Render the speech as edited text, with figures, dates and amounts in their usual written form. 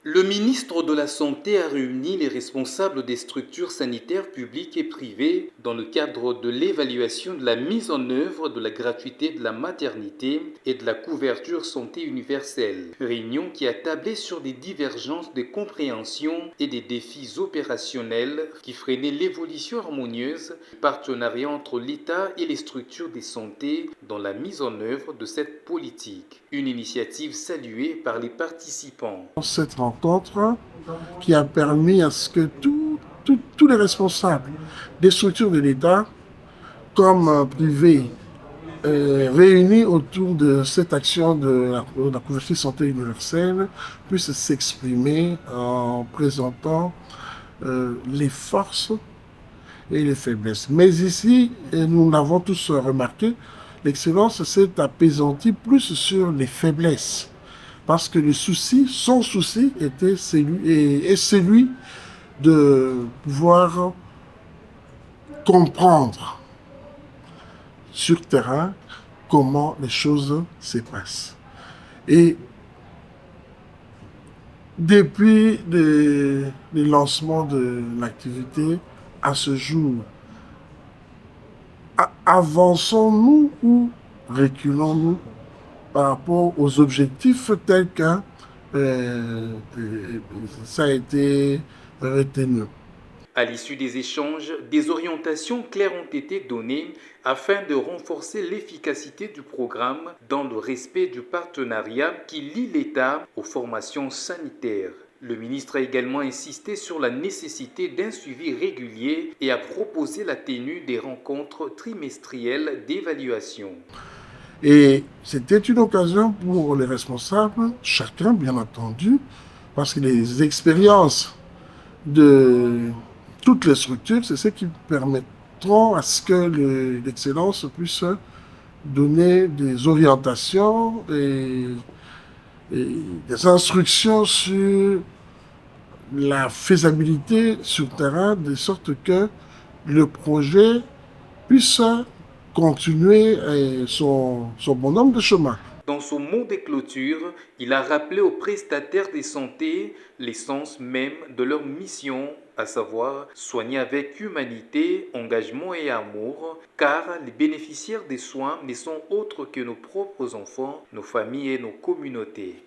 Le ministre de la Santé a réuni les responsables des structures sanitaires publiques et privées dans le cadre de l'évaluation de la mise en œuvre de la gratuité de la maternité et de la couverture santé universelle. Réunion qui a tablé sur des divergences de compréhension et des défis opérationnels qui freinaient l'évolution harmonieuse du partenariat entre l'État et les structures de santé dans la mise en œuvre de cette politique. Une initiative saluée par les participants. Cette rencontre qui a permis à ce que tous les responsables des structures de l'État comme privés réunis autour de cette action de la couverture santé universelle puissent s'exprimer en présentant les forces et les faiblesses. Mais ici, nous l'avons tous remarqué, l'excellence s'est apaisantie plus sur les faiblesses. Parce que le souci, son souci était celui de pouvoir comprendre sur terrain comment les choses se passent. Et depuis le lancement de l'activité à ce jour, avançons-nous ou reculons-nous par rapport aux objectifs tels que ça a été retenu? À l'issue des échanges, des orientations claires ont été données afin de renforcer l'efficacité du programme dans le respect du partenariat qui lie l'État aux formations sanitaires. Le ministre a également insisté sur la nécessité d'un suivi régulier et a proposé la tenue des rencontres trimestrielles d'évaluation. Et c'était une occasion pour les responsables, chacun bien entendu, parce que les expériences de toutes les structures, c'est ce qui permettront à ce que l'excellence puisse donner des orientations et des instructions sur la faisabilité sur terrain, de sorte que le projet puisse continuer son bonhomme de chemin. Dans son mot de clôture, il a rappelé aux prestataires de santé l'essence même de leur mission, à savoir soigner avec humanité, engagement et amour, car les bénéficiaires des soins ne sont autres que nos propres enfants, nos familles et nos communautés.